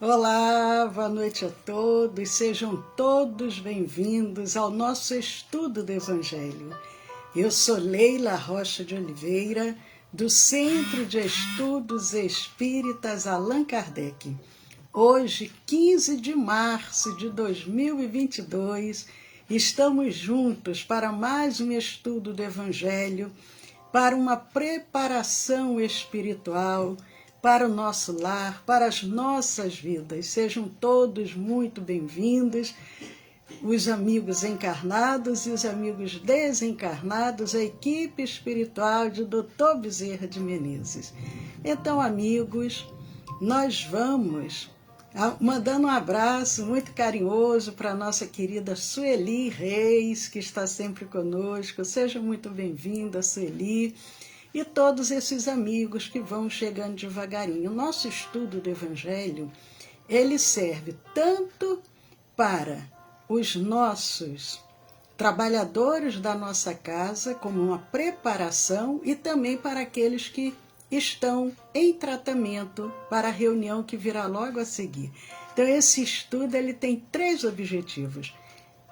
Olá, boa noite a todos, sejam todos bem-vindos ao nosso estudo do Evangelho. Eu sou Leila Rocha de Oliveira, do Centro de Estudos Espíritas Allan Kardec. Hoje, 15 de março de 2022, estamos juntos para mais um estudo do Evangelho, para uma preparação espiritual, para o nosso lar, para as nossas vidas. Sejam todos muito bem-vindos, os amigos encarnados e os amigos desencarnados, a equipe espiritual de Dr. Bezerra de Menezes. Então, amigos, nós vamos mandando um abraço muito carinhoso para a nossa querida Sueli Reis, que está sempre conosco. Seja muito bem-vinda, Sueli. E todos esses amigos que vão chegando devagarinho. O nosso estudo do Evangelho, ele serve tanto para os nossos trabalhadores da nossa casa, como uma preparação, e também para aqueles que estão em tratamento para a reunião que virá logo a seguir. Então, esse estudo ele tem 3 objetivos: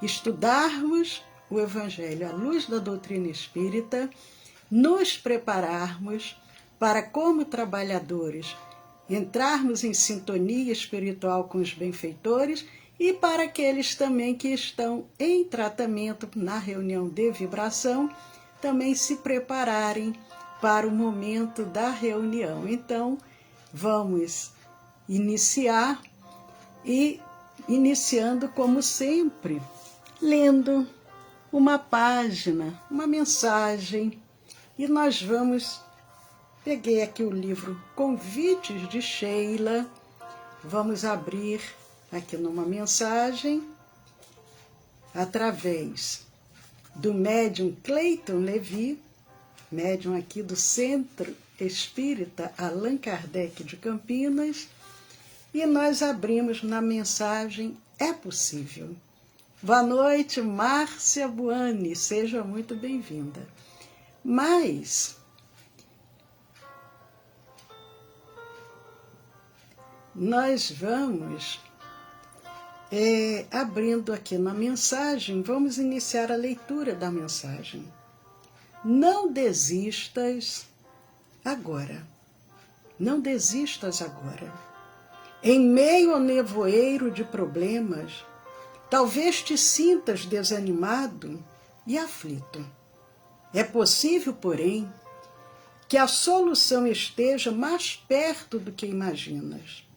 estudarmos o Evangelho à luz da doutrina espírita, nos prepararmos para, como trabalhadores, entrarmos em sintonia espiritual com os benfeitores, e para aqueles também que estão em tratamento na reunião de vibração, também se prepararem para o momento da reunião. Então, vamos iniciar e iniciando como sempre, lendo uma página, uma mensagem. E nós vamos, peguei aqui o livro Convites de Sheila, vamos abrir aqui numa mensagem, através do médium Cleiton Levi, médium aqui do Centro Espírita Allan Kardec de Campinas, e nós abrimos na mensagem É Possível. Boa noite, Márcia Buani, seja muito bem-vinda. Mas nós vamos abrindo aqui na mensagem, vamos iniciar a leitura da mensagem. Não desistas agora. Não desistas agora. Em meio ao nevoeiro de problemas, talvez te sintas desanimado e aflito. É possível, porém, que a solução esteja mais perto do que imaginas.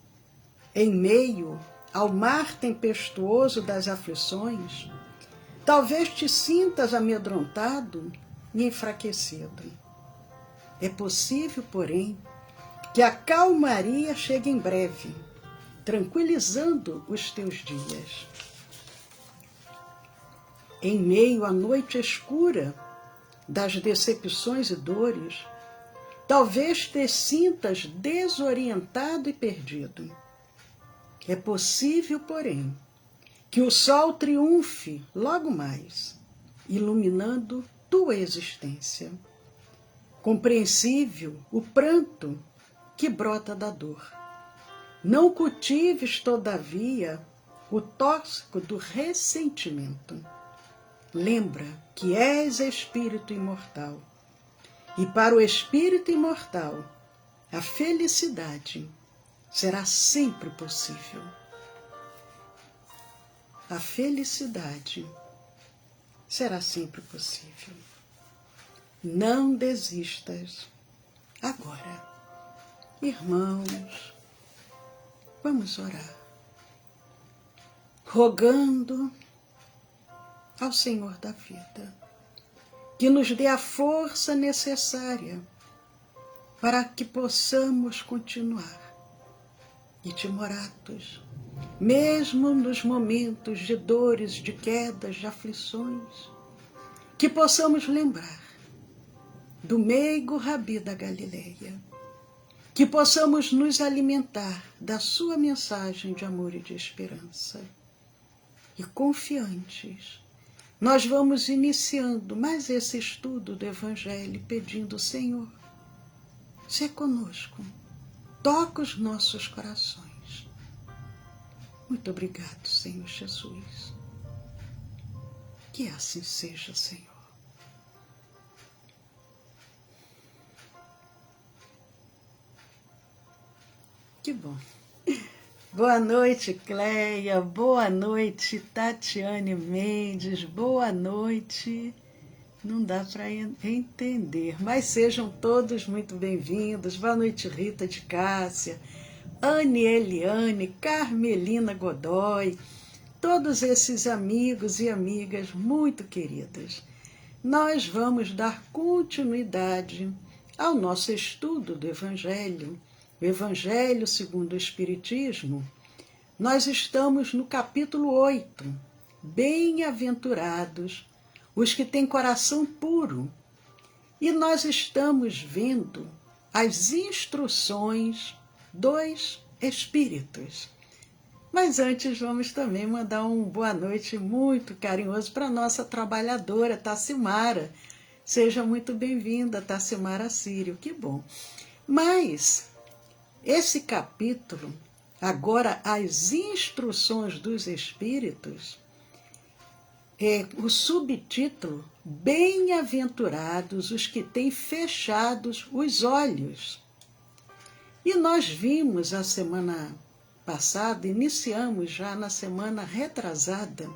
Em meio ao mar tempestuoso das aflições, talvez te sintas amedrontado e enfraquecido. É possível, porém, que a calmaria chegue em breve, tranquilizando os teus dias. Em meio à noite escura das decepções e dores, talvez te sintas desorientado e perdido. É possível, porém, que o sol triunfe logo mais, iluminando tua existência. Compreensível o pranto que brota da dor. Não cultives, todavia, o tóxico do ressentimento. Lembra que és espírito imortal. E para o espírito imortal, a felicidade será sempre possível. A felicidade será sempre possível. Não desistas agora. Irmãos, vamos orar, rogando ao Senhor da vida que nos dê a força necessária para que possamos continuar e timoratos, mesmo nos momentos de dores, de quedas, de aflições, que possamos lembrar do meigo Rabi da Galileia, que possamos nos alimentar da sua mensagem de amor e de esperança. E confiantes, nós vamos iniciando mais esse estudo do Evangelho, pedindo: Senhor, sê conosco, toca os nossos corações, Muito obrigado, Senhor Jesus. Que assim seja, Senhor. Que bom. Boa noite, Cleia. Boa noite, Tatiane Mendes. Boa noite. Não dá para entender, mas sejam todos muito bem-vindos. Boa noite, Rita de Cássia, Anne Eliane, Carmelina Godoy, todos esses amigos e amigas muito queridas. Nós vamos dar continuidade ao nosso estudo do Evangelho, o Evangelho segundo o Espiritismo. Nós estamos no capítulo 8, Bem-aventurados os que têm coração puro. E nós estamos vendo as instruções dos Espíritos. Mas antes vamos também mandar um boa noite muito carinhoso para a nossa trabalhadora, Tassimara. Seja muito bem-vinda, Tassimara Sírio, que bom. Mas esse capítulo, agora as instruções dos Espíritos, o subtítulo, Bem-aventurados os que têm fechados os olhos. E nós vimos a semana passada, iniciamos já na semana retrasada,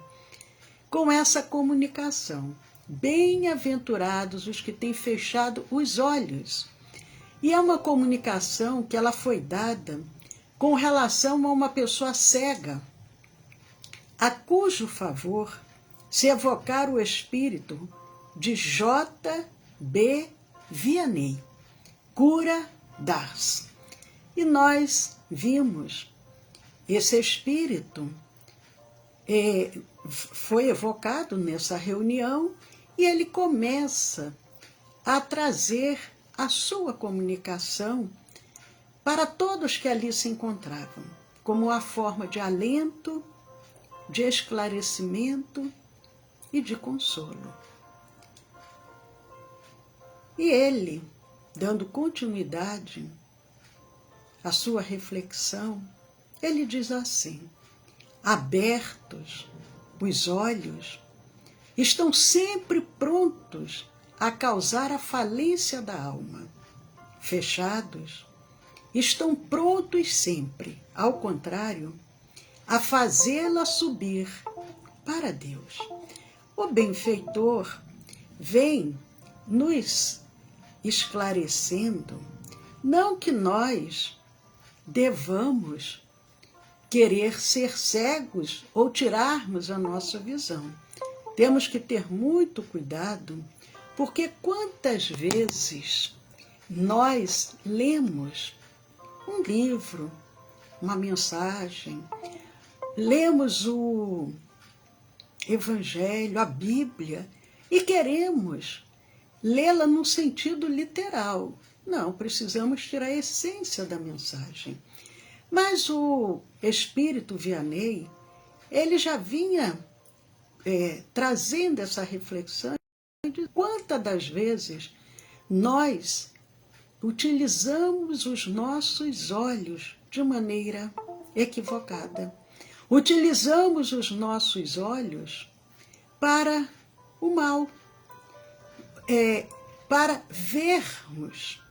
com essa comunicação. Bem-aventurados os que têm fechado os olhos. E é uma comunicação que ela foi dada com relação a uma pessoa cega, a cujo favor se evocar o espírito de J.B. Vianney, Cura d'Ars. E nós vimos esse espírito foi evocado nessa reunião e ele começa a trazer a sua comunicação para todos que ali se encontravam, como uma forma de alento, de esclarecimento e de consolo. E ele, dando continuidade à sua reflexão, ele diz assim: abertos os olhos, estão sempre prontos a causar a falência da alma. Fechados, estão prontos sempre, ao contrário, a fazê-la subir para Deus. O benfeitor vem nos esclarecendo, não que nós devamos querer ser cegos ou tirarmos a nossa visão. Temos que ter muito cuidado, porque quantas vezes nós lemos um livro, uma mensagem, lemos o Evangelho, a Bíblia, e queremos lê-la num sentido literal. Não, precisamos tirar a essência da mensagem. Mas o Espírito Vianney, ele já vinha trazendo essa reflexão de quantas das vezes nós utilizamos os nossos olhos de maneira equivocada. Utilizamos os nossos olhos para o mal, para vermos.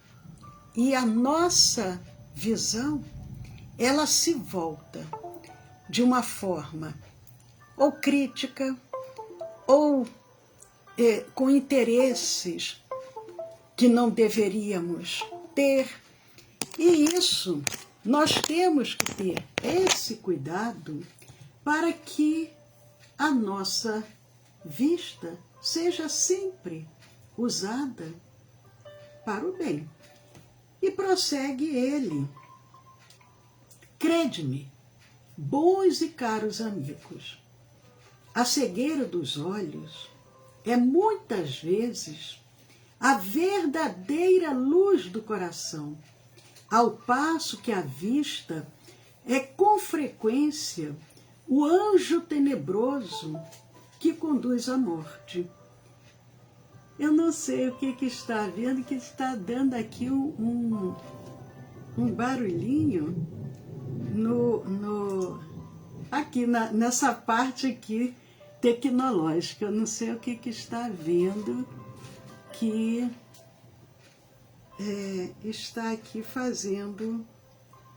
E a nossa visão, ela se volta de uma forma ou crítica, ou com interesses que não deveríamos ter. E isso, nós temos que ter esse cuidado para que a nossa vista seja sempre usada para o bem. E prossegue ele: crede-me, bons e caros amigos, a cegueira dos olhos é muitas vezes a verdadeira luz do coração, ao passo que a vista é com frequência o anjo tenebroso que conduz à morte. Eu não sei o que está vendo, que está dando aqui um barulhinho no... aqui nessa parte aqui tecnológica. Eu não sei o que está vendo que está aqui fazendo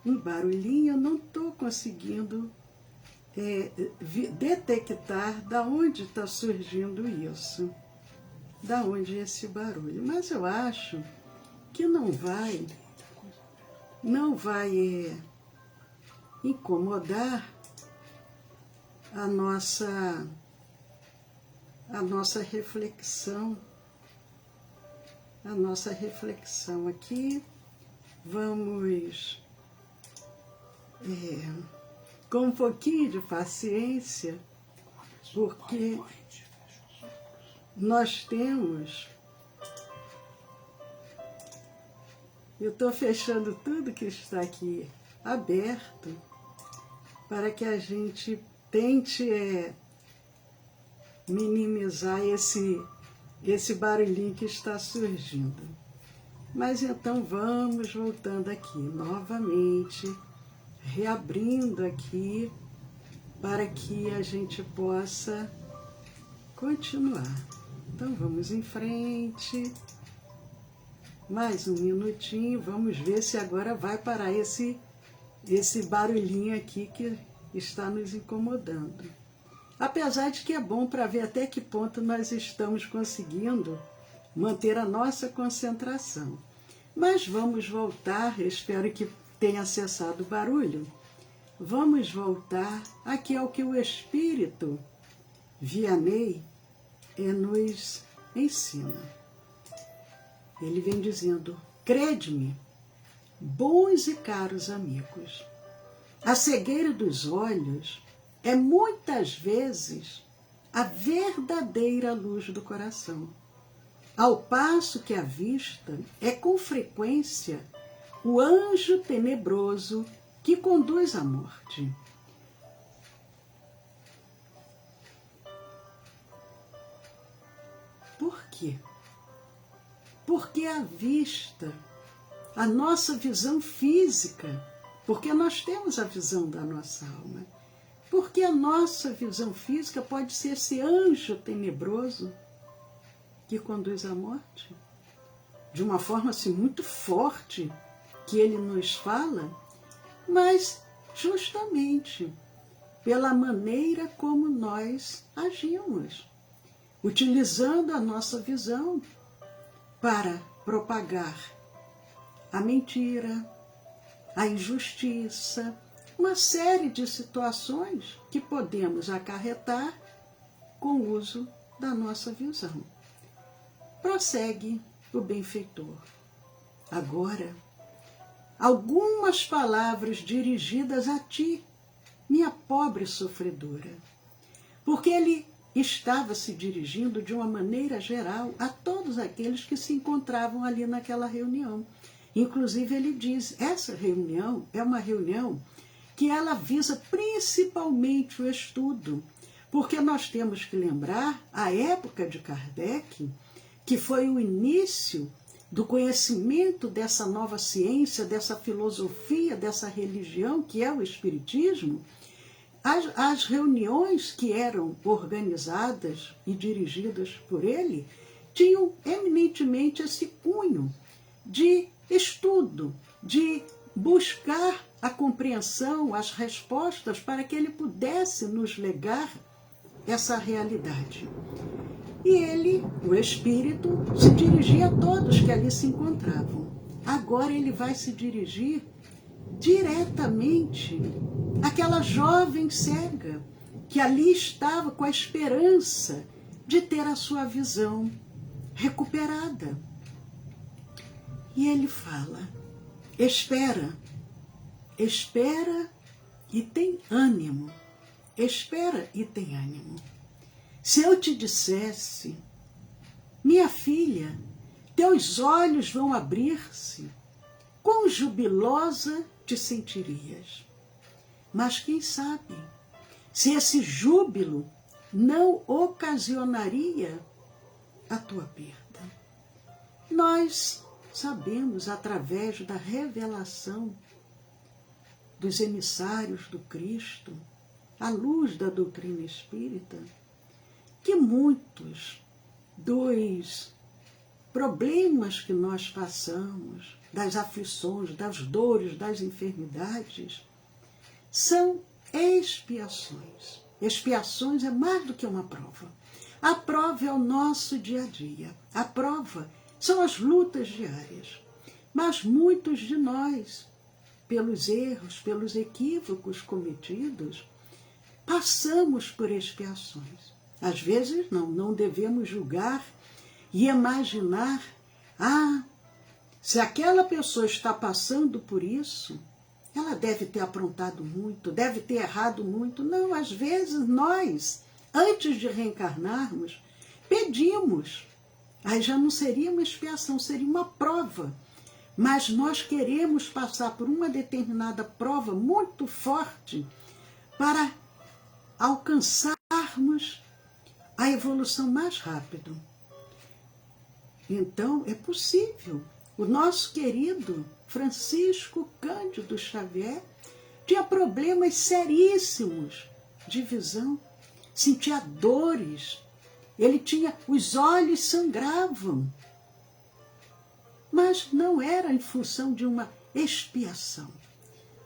um barulhinho. Eu não estou conseguindo detectar da onde está surgindo isso, da onde esse barulho. Mas eu acho que não vai incomodar a nossa reflexão, aqui. Vamos com um pouquinho de paciência, porque nós temos... Eu estou fechando tudo que está aqui aberto para que a gente tente minimizar esse barulhinho que está surgindo. Mas então vamos voltando aqui novamente, reabrindo aqui para que a gente possa continuar. Então vamos em frente. Mais um minutinho, vamos ver se agora vai parar esse barulhinho aqui que está nos incomodando. Apesar de que é bom para ver até que ponto nós estamos conseguindo manter a nossa concentração. Mas vamos voltar, eu espero que tenha cessado o barulho. Vamos voltar aqui ao que o Espírito Vianney nos ensina. Ele vem dizendo: crede-me, bons e caros amigos, a cegueira dos olhos é muitas vezes a verdadeira luz do coração, ao passo que a vista é com frequência o anjo tenebroso que conduz à morte. Por quê? Porque a vista, a nossa visão física, porque nós temos a visão da nossa alma, porque a nossa visão física pode ser esse anjo tenebroso que conduz à morte, de uma forma assim muito forte que ele nos fala, mas justamente pela maneira como nós agimos, utilizando a nossa visão para propagar a mentira, a injustiça, uma série de situações que podemos acarretar com o uso da nossa visão. Prossegue o benfeitor. Agora, algumas palavras dirigidas a ti, minha pobre sofredora, porque ele estava se dirigindo de uma maneira geral a todos aqueles que se encontravam ali naquela reunião. Inclusive ele diz, essa reunião é uma reunião que ela visa principalmente o estudo, porque nós temos que lembrar a época de Kardec, que foi o início do conhecimento dessa nova ciência, dessa filosofia, dessa religião que é o Espiritismo. As reuniões que eram organizadas e dirigidas por ele tinham eminentemente esse cunho de estudo, de buscar a compreensão, as respostas para que ele pudesse nos legar essa realidade. E ele, o Espírito, se dirigia a todos que ali se encontravam. Agora ele vai se dirigir diretamente àquela jovem cega que ali estava com a esperança de ter a sua visão recuperada. E ele fala, espera e tem ânimo, espera e tem ânimo. Se eu te dissesse, minha filha, teus olhos vão abrir-se, quão jubilosa te sentirias. Mas quem sabe, se esse júbilo não ocasionaria a tua perda. Nós sabemos, através da revelação dos emissários do Cristo, à luz da doutrina espírita, que muitos dos problemas que nós passamos, das aflições, das dores, das enfermidades, são expiações. Expiações é mais do que uma prova. A prova é o nosso dia a dia. A prova são as lutas diárias. Mas muitos de nós, pelos erros, pelos equívocos cometidos, passamos por expiações. Às vezes não devemos julgar e imaginar, se aquela pessoa está passando por isso, ela deve ter aprontado muito, deve ter errado muito. Não, às vezes nós, antes de reencarnarmos, pedimos. Aí já não seria uma expiação, seria uma prova. Mas nós queremos passar por uma determinada prova muito forte para alcançarmos a evolução mais rápido. Então, é possível. O nosso querido Francisco Cândido Xavier tinha problemas seríssimos de visão, sentia dores, os olhos sangravam. Mas não era em função de uma expiação,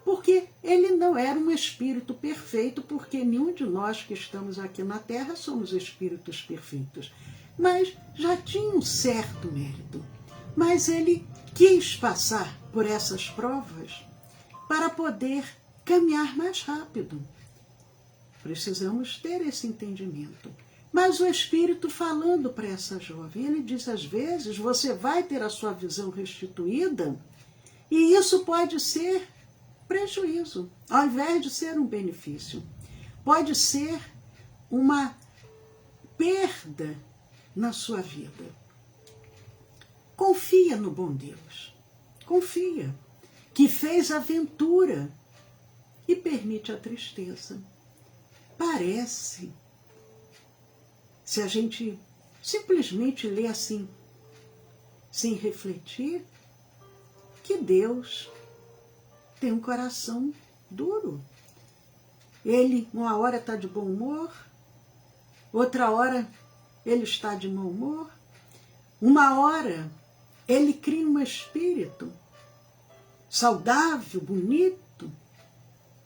porque ele não era um espírito perfeito, porque nenhum de nós que estamos aqui na Terra somos espíritos perfeitos, mas já tinha um certo mérito. Mas ele quis passar por essas provas para poder caminhar mais rápido. Precisamos ter esse entendimento. Mas o Espírito falando para essa jovem, ele diz, às vezes, você vai ter a sua visão restituída e isso pode ser prejuízo, ao invés de ser um benefício. Pode ser uma perda na sua vida. Confia no bom Deus. Confia que fez aventura e permite a tristeza. Parece, se a gente simplesmente lê assim, sem refletir, que Deus tem um coração duro. Ele, uma hora está de bom humor, outra hora ele está de mau humor, uma hora ele cria um espírito saudável, bonito,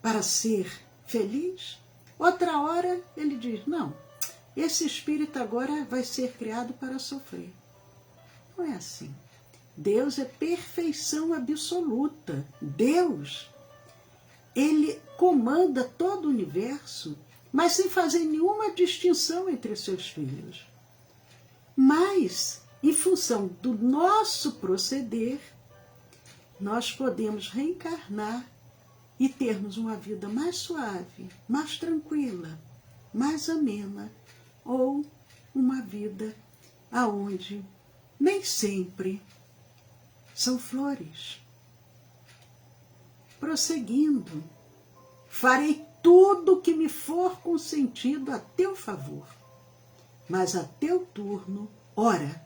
para ser feliz, outra hora ele diz, não, esse espírito agora vai ser criado para sofrer. Não é assim. Deus é perfeição absoluta. Deus, ele comanda todo o universo, mas sem fazer nenhuma distinção entre seus filhos. Mas, em função do nosso proceder, nós podemos reencarnar e termos uma vida mais suave, mais tranquila, mais amena, ou uma vida aonde nem sempre são flores. Prosseguindo, farei tudo o que me for consentido a teu favor, mas a teu turno, ora,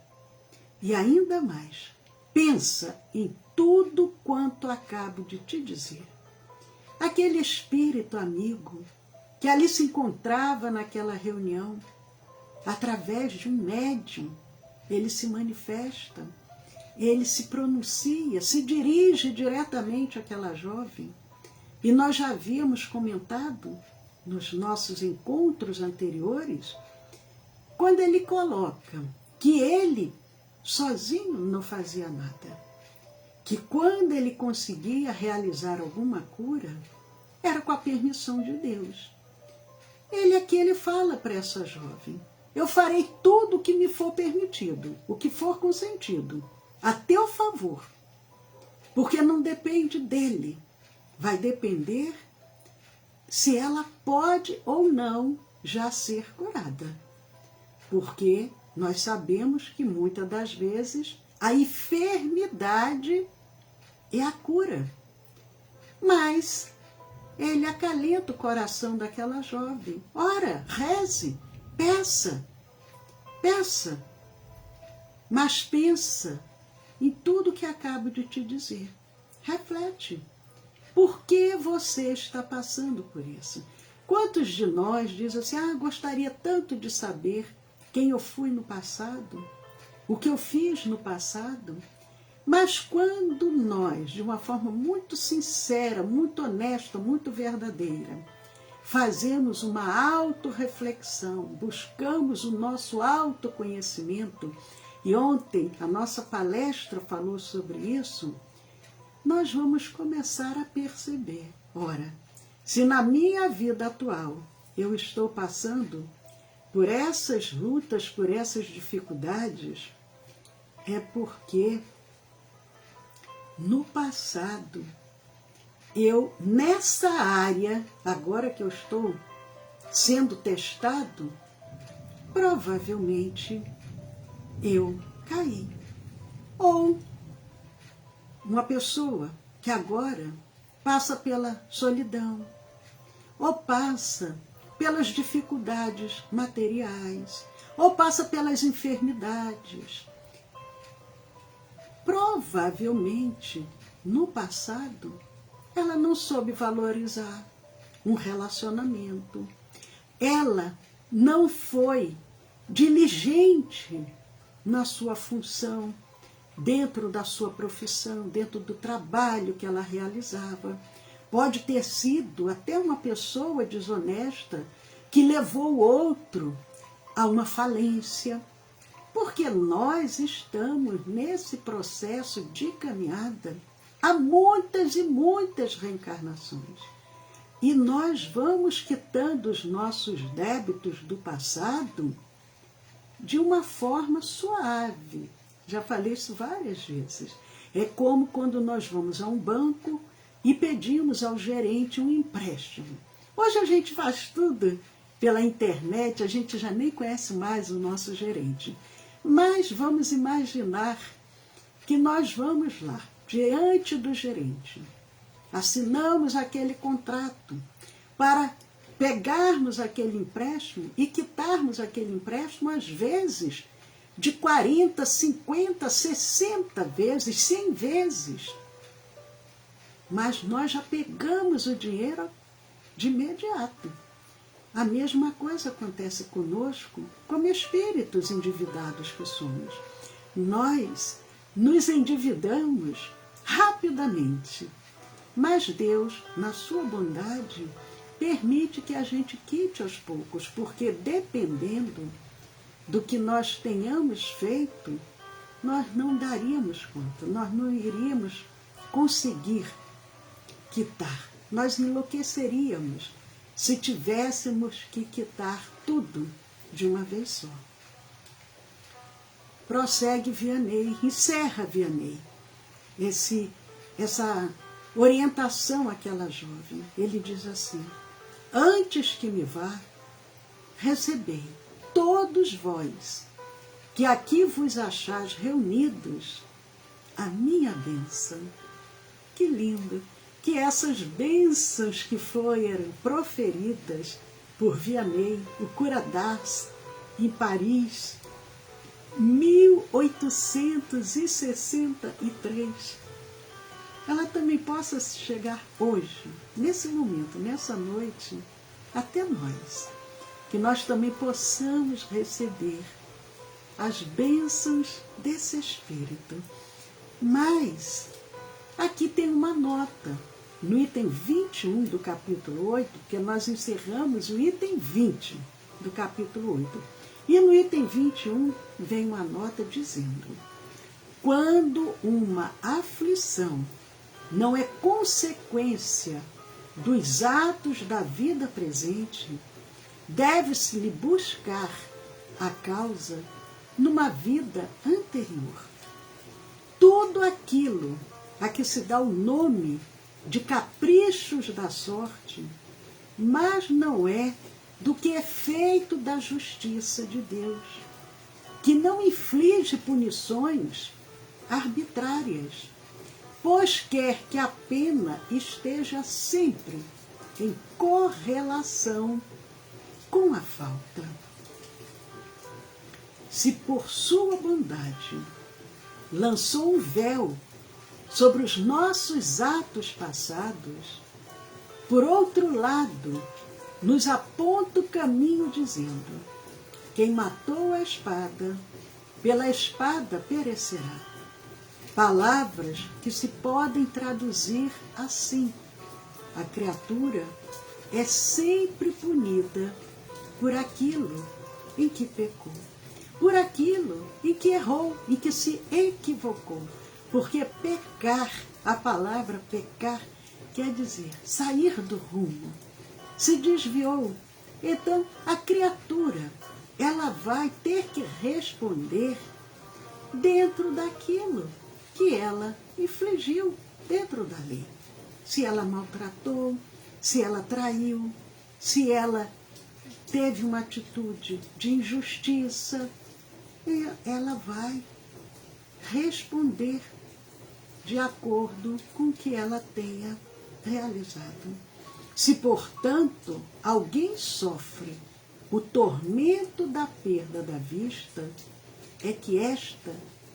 e ainda mais, pensa em tudo quanto acabo de te dizer. Aquele espírito amigo que ali se encontrava naquela reunião, através de um médium, ele se manifesta, ele se pronuncia, se dirige diretamente àquela jovem. E nós já havíamos comentado nos nossos encontros anteriores, quando ele coloca que ele sozinho não fazia nada, que quando ele conseguia realizar alguma cura, era com a permissão de Deus. Ele fala para essa jovem, eu farei tudo o que me for permitido, o que for consentido, a teu favor, porque não depende dele, vai depender se ela pode ou não já ser curada, porque nós sabemos que muitas das vezes a enfermidade é a cura, mas ele acalenta o coração daquela jovem. Ora, reze, peça, mas pensa em tudo que acabo de te dizer. Reflete. Por que você está passando por isso? Quantos de nós dizem assim, gostaria tanto de saber quem eu fui no passado, o que eu fiz no passado? Mas quando nós, de uma forma muito sincera, muito honesta, muito verdadeira, fazemos uma autorreflexão, buscamos o nosso autoconhecimento, e ontem a nossa palestra falou sobre isso, nós vamos começar a perceber, ora, se na minha vida atual eu estou passando por essas lutas, por essas dificuldades, é porque no passado, nessa área, agora que eu estou sendo testado, provavelmente eu caí. Ou uma pessoa que agora passa pela solidão, ou passa pelas dificuldades materiais, ou passa pelas enfermidades. Provavelmente, no passado, ela não soube valorizar um relacionamento. Ela não foi diligente na sua função, dentro da sua profissão, dentro do trabalho que ela realizava. Pode ter sido até uma pessoa desonesta que levou o outro a uma falência, porque nós estamos nesse processo de caminhada há muitas e muitas reencarnações. E nós vamos quitando os nossos débitos do passado de uma forma suave. Já falei isso várias vezes. É como quando nós vamos a um banco e pedimos ao gerente um empréstimo. Hoje a gente faz tudo pela internet, a gente já nem conhece mais o nosso gerente. Mas vamos imaginar que nós vamos lá, diante do gerente, assinamos aquele contrato para pegarmos aquele empréstimo e quitarmos aquele empréstimo, às vezes, de 40, 50, 60 vezes, 100 vezes. Mas nós já pegamos o dinheiro de imediato. A mesma coisa acontece conosco, como espíritos endividados que somos. Nós nos endividamos rapidamente, mas Deus, na sua bondade, permite que a gente quite aos poucos, porque dependendo do que nós tenhamos feito, nós não daríamos conta, nós não iríamos conseguir quitar, nós enlouqueceríamos se tivéssemos que quitar tudo de uma vez só. Prossegue Vianney, encerra Vianney essa orientação àquela jovem. Ele diz assim: antes que me vá, recebei todos vós, que aqui vos achais reunidos, a minha bênção. Que lindo! Que essas bênçãos que foram proferidas por Vianney, o cura d'Ars, em Paris, 1863, ela também possa chegar hoje, nesse momento, nessa noite, até nós. Que nós também possamos receber as bênçãos desse Espírito. Mas aqui tem uma nota, no item 21 do capítulo 8, que nós encerramos o item 20 do capítulo 8. E no item 21 vem uma nota dizendo: quando uma aflição não é consequência dos atos da vida presente, deve-se-lhe buscar a causa numa vida anterior. Tudo aquilo a que se dá o nome de caprichos da sorte, mas não é do que é feito da justiça de Deus, que não inflige punições arbitrárias, pois quer que a pena esteja sempre em correlação com a falta. Se por sua bondade lançou um véu sobre os nossos atos passados, por outro lado, nos aponta o caminho dizendo: quem matou a espada, pela espada perecerá. Palavras que se podem traduzir assim: a criatura é sempre punida por aquilo em que pecou, por aquilo em que errou, em que se equivocou. Porque pecar, a palavra pecar, quer dizer sair do rumo, se desviou. Então, a criatura, ela vai ter que responder dentro daquilo que ela infligiu, dentro da lei. Se ela maltratou, se ela traiu, se ela teve uma atitude de injustiça, ela vai responder de acordo com o que ela tenha realizado. Se, portanto, alguém sofre o tormento da perda da vista, é que esta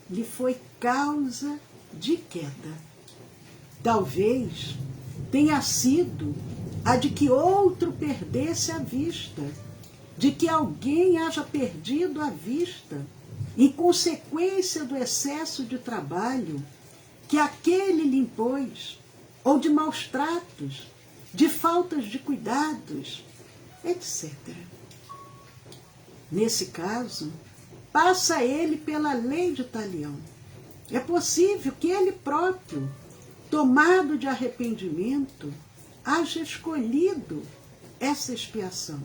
lhe foi causa de queda. Talvez tenha sido a de que outro perdesse a vista, de que alguém haja perdido a vista, em consequência do excesso de trabalho que aquele lhe impôs, ou de maus tratos, de faltas de cuidados, etc. Nesse caso, passa ele pela lei de talião. É possível que ele próprio, tomado de arrependimento, haja escolhido essa expiação,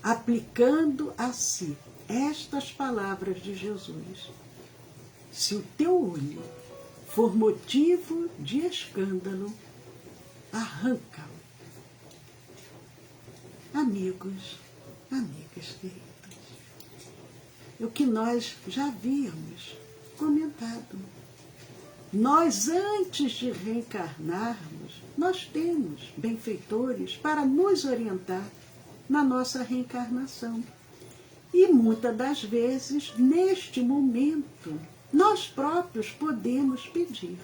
aplicando a si estas palavras de Jesus: se o teu olho for motivo de escândalo, arranca-o. Amigos, amigas queridas, é o que nós já havíamos comentado. Nós, antes de reencarnarmos, nós temos benfeitores para nos orientar na nossa reencarnação. E muitas das vezes, neste momento, nós próprios podemos pedir: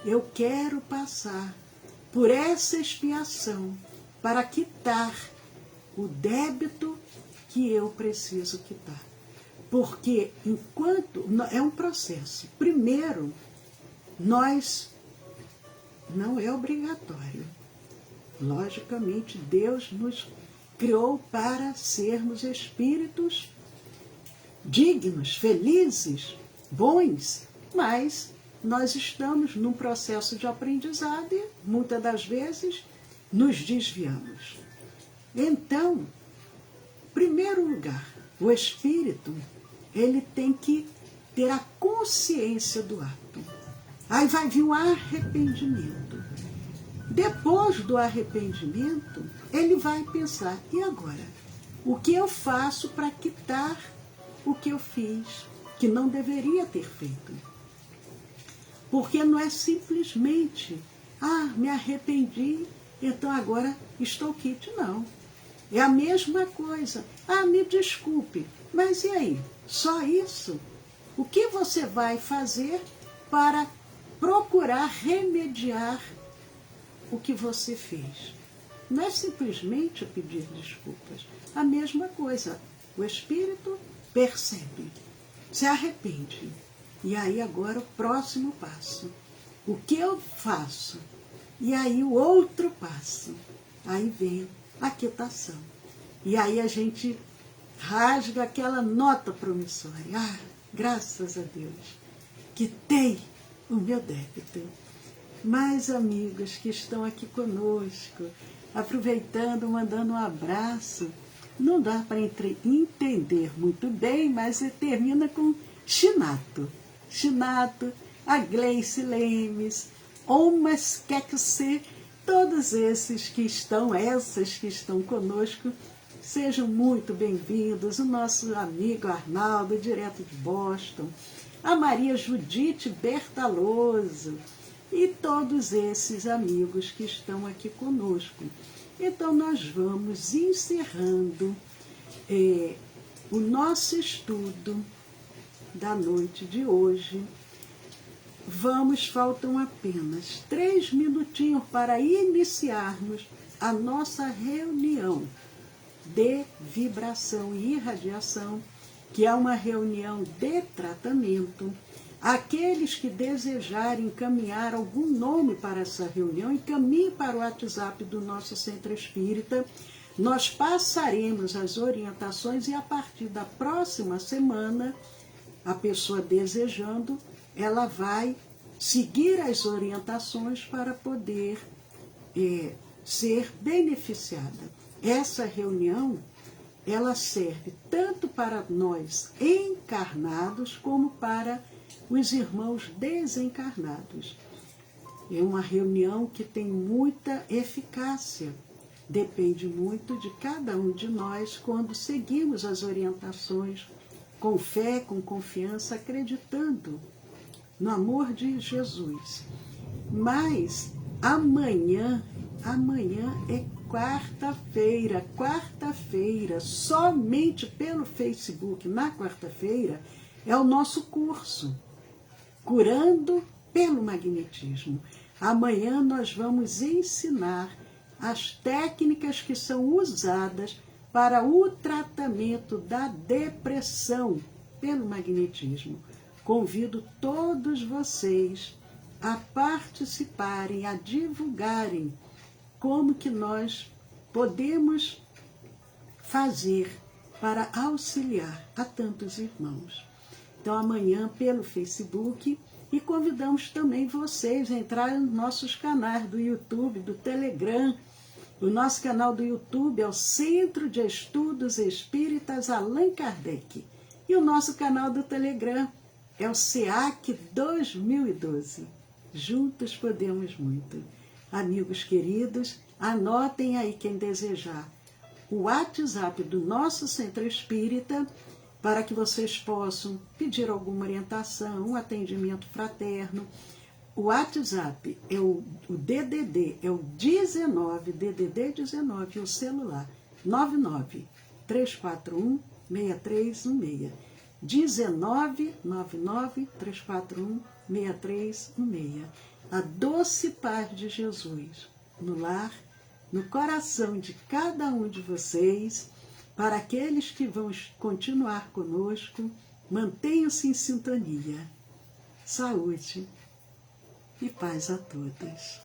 eu quero passar por essa expiação para quitar o débito que eu preciso quitar. Porque enquanto é um processo, primeiro, nós, não é obrigatório. Logicamente, Deus nos criou para sermos espíritos dignos, felizes, bons, mas nós estamos num processo de aprendizado e, muitas das vezes, nos desviamos. Então, em primeiro lugar, o espírito, ele tem que ter a consciência do ato. Aí vai vir um arrependimento. Depois do arrependimento, ele vai pensar: e agora? O que eu faço para quitar o que eu fiz, que não deveria ter feito? Porque não é simplesmente: me arrependi, então agora estou quite. Não. É a mesma coisa. Me desculpe, mas e aí? Só isso? O que você vai fazer para procurar remediar o que você fez? Não é simplesmente pedir desculpas. A mesma coisa. O espírito percebe, se arrepende. E aí agora o próximo passo. O que eu faço? E aí o outro passo. Aí vem a quitação. E aí a gente rasga aquela nota promissória. Graças a Deus, quitei o meu débito. Mas, amigos que estão aqui conosco, aproveitando, mandando um abraço, não dá para entender muito bem, mas termina com Chinato. Chinato, a Gleice Lemes, Omas Kekse, todos esses que estão, essas que estão conosco, sejam muito bem-vindos. O nosso amigo Arnaldo, direto de Boston, a Maria Judite Bertaloso e todos esses amigos que estão aqui conosco. Então, nós vamos encerrando o nosso estudo da noite de hoje. Faltam apenas 3 minutinhos para iniciarmos a nossa reunião de vibração e irradiação, que é uma reunião de tratamento. Aqueles que desejarem encaminhar algum nome para essa reunião, encaminhe para o WhatsApp do nosso Centro Espírita. Nós passaremos as orientações e a partir da próxima semana, a pessoa desejando, ela vai seguir as orientações para poder ser beneficiada. Essa reunião, ela serve tanto para nós encarnados como para os irmãos desencarnados. É uma reunião que tem muita eficácia. Depende muito de cada um de nós quando seguimos as orientações com fé, com confiança, acreditando no amor de Jesus. Mas amanhã é quarta-feira, somente pelo Facebook, na quarta-feira, é o nosso curso, Curando pelo Magnetismo. Amanhã nós vamos ensinar as técnicas que são usadas para o tratamento da depressão pelo magnetismo. Convido todos vocês a participarem, a divulgarem como que nós podemos fazer para auxiliar a tantos irmãos. Então, amanhã, pelo Facebook, e convidamos também vocês a entrar nos nossos canais do YouTube, do Telegram. O nosso canal do YouTube é o Centro de Estudos Espíritas Allan Kardec. E o nosso canal do Telegram é o SEAC 2012. Juntos podemos muito. Amigos queridos, anotem aí quem desejar o WhatsApp do nosso Centro Espírita, para que vocês possam pedir alguma orientação, um atendimento fraterno. O WhatsApp é o DDD, é o 19, DDD 19, o celular, 99 341 6316. 19 99 341 6316. A doce paz de Jesus no lar, no coração de cada um de vocês. Para aqueles que vão continuar conosco, mantenham-se em sintonia. Saúde e paz a todos.